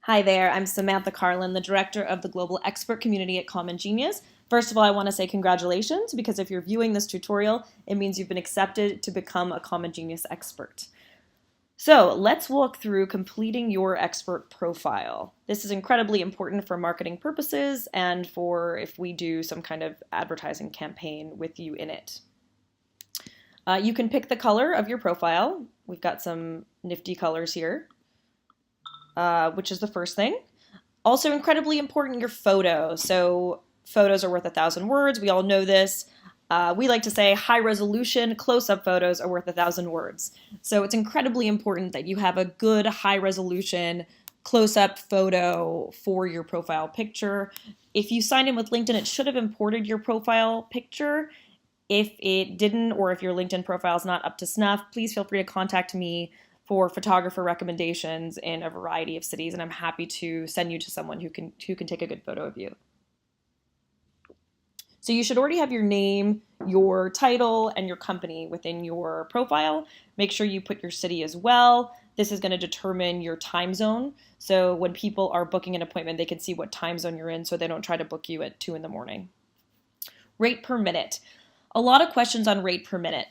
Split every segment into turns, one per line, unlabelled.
Hi there, I'm Samantha Carlin, the Director of the Global Expert Community at CommonGenius. First of all, I want to say congratulations, because if you're viewing this tutorial, it means you've been accepted to become a CommonGenius expert. So let's walk through completing your expert profile. This is incredibly important for marketing purposes and for if we do some kind of advertising campaign with you in it. You can pick the color of your profile. We've got some nifty colors here. Which is the first thing. Also incredibly important, your photo. So photos are worth 1,000 words. We all know this. We like to say high resolution close-up photos are worth 1,000 words. So it's incredibly important that you have a good high resolution close-up photo for your profile picture. If you signed in with LinkedIn, it should have imported your profile picture. If it didn't, or if your LinkedIn profile is not up to snuff, please feel free to contact me for photographer recommendations in a variety of cities, and I'm happy to send you to someone who can take a good photo of you. So you should already have your name, your title, and your company within your profile. Make sure you put your city as well. This is going to determine your time zone. So when people are booking an appointment, they can see what time zone you're in so they don't try to book you at 2 in the morning. Rate per minute. A lot of questions on rate per minute.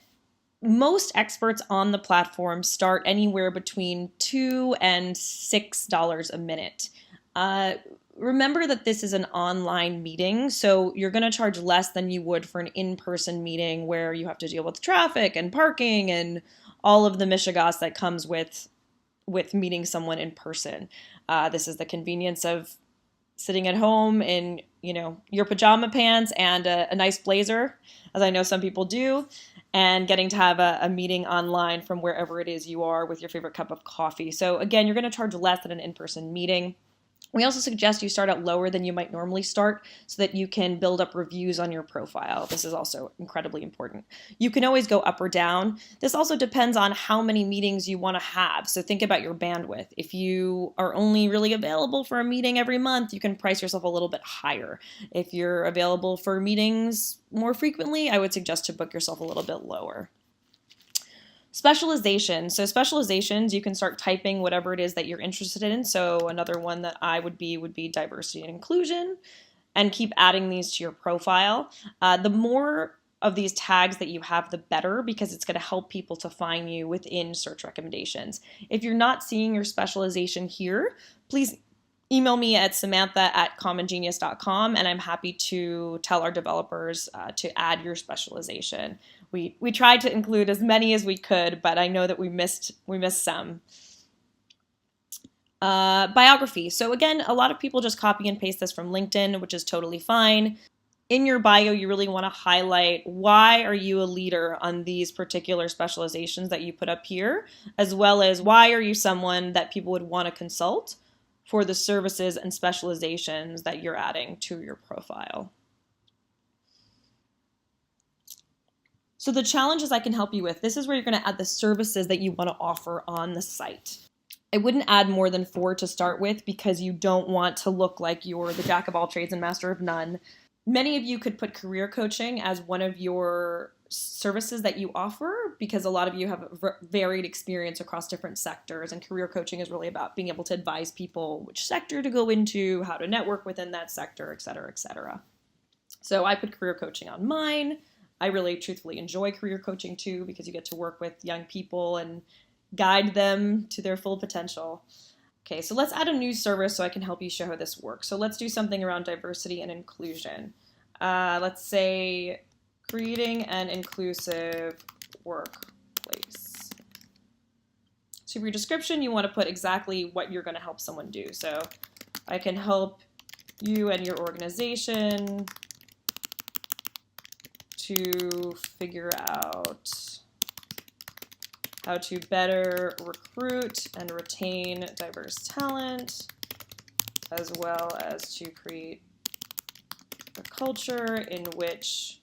Most experts on the platform start anywhere between $2 and $6 a minute. Remember that this is an online meeting, so you're going to charge less than you would for an in-person meeting where you have to deal with traffic and parking and all of the mishigas that comes with meeting someone in person. This is the convenience of sitting at home in your pajama pants and a nice blazer, as I know some people do, and getting to have a meeting online from wherever it is you are with your favorite cup of coffee. So again, you're going to charge less than an in-person meeting. We also suggest you start out lower than you might normally start so that you can build up reviews on your profile. This is also incredibly important. You can always go up or down. This also depends on how many meetings you want to have. So think about your bandwidth. If you are only really available for a meeting every month, you can price yourself a little bit higher. If you're available for meetings more frequently, I would suggest to book yourself a little bit lower. Specialization. So specializations, you can start typing whatever it is that you're interested in. So another one that I would be diversity and inclusion, and keep adding these to your profile. The more of these tags that you have, the better, because it's going to help people to find you within search recommendations. If you're not seeing your specialization here, please email me at samantha@commongenius.com, and I'm happy to tell our developers to add your specialization. We tried to include as many as we could, but I know that we missed some. Biography. So again, a lot of people just copy and paste this from LinkedIn, which is totally fine. In your bio, you really want to highlight why are you a leader on these particular specializations that you put up here, as well as why are you someone that people would want to consult for the services and specializations that you're adding to your profile. So the challenges I can help you with, this is where you're going to add the services that you want to offer on the site. I wouldn't add more than 4 to start with, because you don't want to look like you're the jack of all trades and master of none. Many of you could put career coaching as one of your services that you offer, because a lot of you have varied experience across different sectors, and career coaching is really about being able to advise people which sector to go into, how to network within that sector, et cetera, et cetera. So I put career coaching on mine. I really truthfully enjoy career coaching too, because you get to work with young people and guide them to their full potential. Okay, so let's add a new service so I can help you show how this works. So let's do something around diversity and inclusion. Let's say creating an inclusive workplace. So for your description, you want to put exactly what you're going to help someone do. So I can help you and your organization to figure out how to better recruit and retain diverse talent, as well as to create a culture in which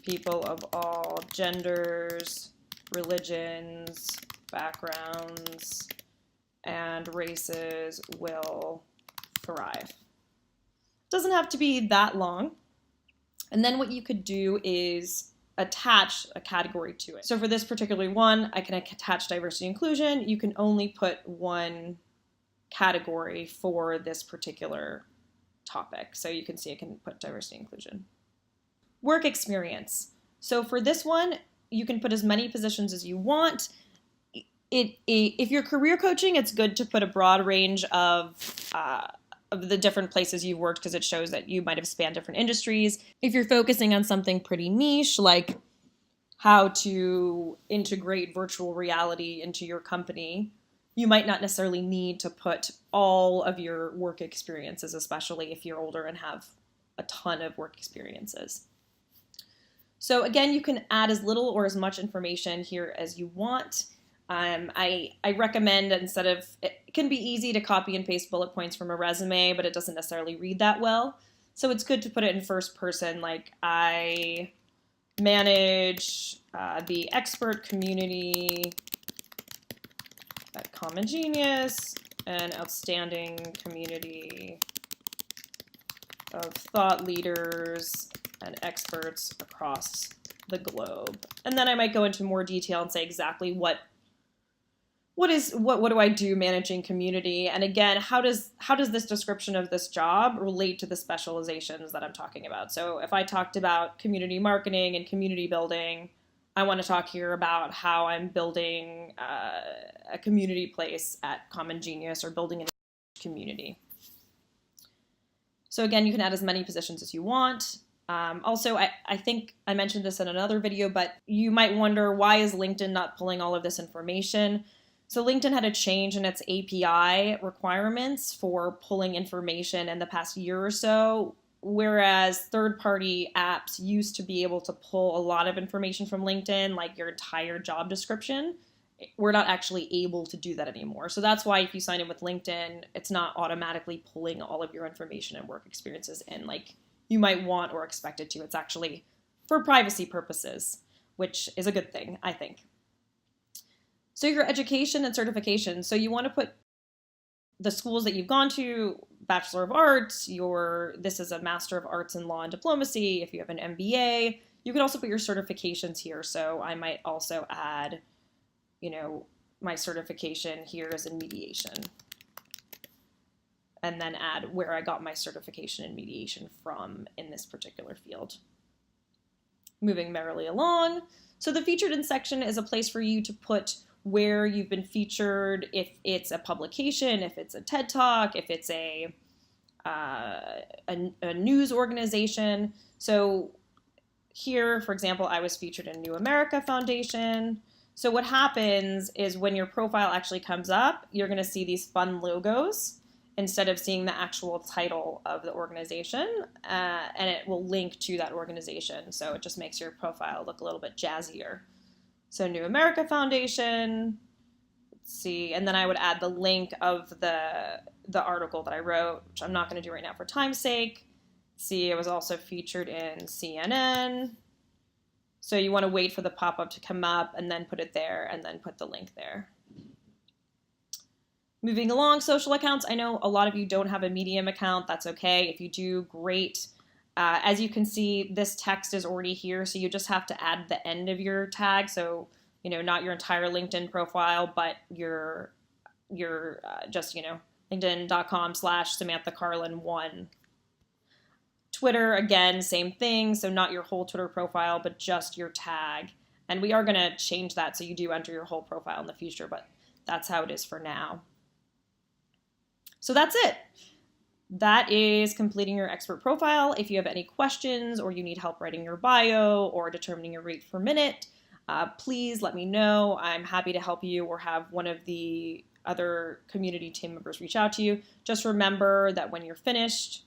people of all genders, religions, backgrounds, and races will thrive. Doesn't have to be that long. And then what you could do is attach a category to it. So for this particular one, I can attach diversity inclusion. You can only put one category for this particular topic. So you can see I can put diversity and inclusion. Work experience. So for this one, you can put as many positions as you want. If you're career coaching, it's good to put a broad range of the different places you've worked, because it shows that you might have spanned different industries. If you're focusing on something pretty niche, like how to integrate virtual reality into your company, you might not necessarily need to put all of your work experiences, especially if you're older and have a ton of work experiences. So again, you can add as little or as much information here as you want. I recommend that instead of, it can be easy to copy and paste bullet points from a resume, but it doesn't necessarily read that well. So it's good to put it in first person, like I manage the expert community at CommonGenius, an outstanding community of thought leaders and experts across the globe. And then I might go into more detail and say exactly what do I do managing community? And again, how does this description of this job relate to the specializations that I'm talking about? So if I talked about community marketing and community building, I want to talk here about how I'm building a community place at CommonGenius, or building a community. So again, you can add as many positions as you want. Also, I think I mentioned this in another video, but you might wonder, why is LinkedIn not pulling all of this information? So LinkedIn had a change in its API requirements for pulling information in the past year or so, whereas third-party apps used to be able to pull a lot of information from LinkedIn, like your entire job description. We're not actually able to do that anymore. So that's why if you sign in with LinkedIn, it's not automatically pulling all of your information and work experiences in like you might want or expect it to. It's actually for privacy purposes, which is a good thing, I think. So your education and certification. So you want to put the schools that you've gone to, Bachelor of Arts, this is a Master of Arts in Law and Diplomacy. If you have an MBA, you can also put your certifications here. So I might also add, my certification here is in mediation. And then add where I got my certification in mediation from in this particular field. Moving merrily along. So the featured in section is a place for you to put where you've been featured, if it's a publication, if it's a TED Talk, if it's a news organization. So here, for example, I was featured in New America Foundation. So what happens is when your profile actually comes up, you're going to see these fun logos instead of seeing the actual title of the organization, and it will link to that organization. So it just makes your profile look a little bit jazzier. So New America Foundation, let's see, and then I would add the link of the article that I wrote, which I'm not going to do right now for time's sake. See, it was also featured in CNN. So you want to wait for the pop-up to come up and then put it there and then put the link there. Moving along, social accounts. I know a lot of you don't have a Medium account. That's okay. If you do, great. As you can see, this text is already here, so you just have to add the end of your tag. So, not your entire LinkedIn profile, but your just, linkedin.com/SamanthaCarlin1. Twitter, again, same thing. So not your whole Twitter profile, but just your tag. And we are going to change that so you do enter your whole profile in the future, but that's how it is for now. So that's it. That is completing your expert profile. If you have any questions or you need help writing your bio or determining your rate per minute, please let me know. I'm happy to help you or have one of the other community team members reach out to you. Just remember that when you're finished,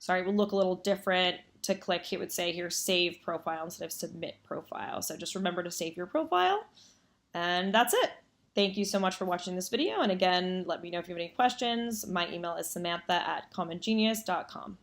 it will look a little different. To click, it would say here, save profile instead of submit profile. So just remember to save your profile. And that's it. Thank you so much for watching this video. And again, let me know if you have any questions. My email is samantha@commongenius.com.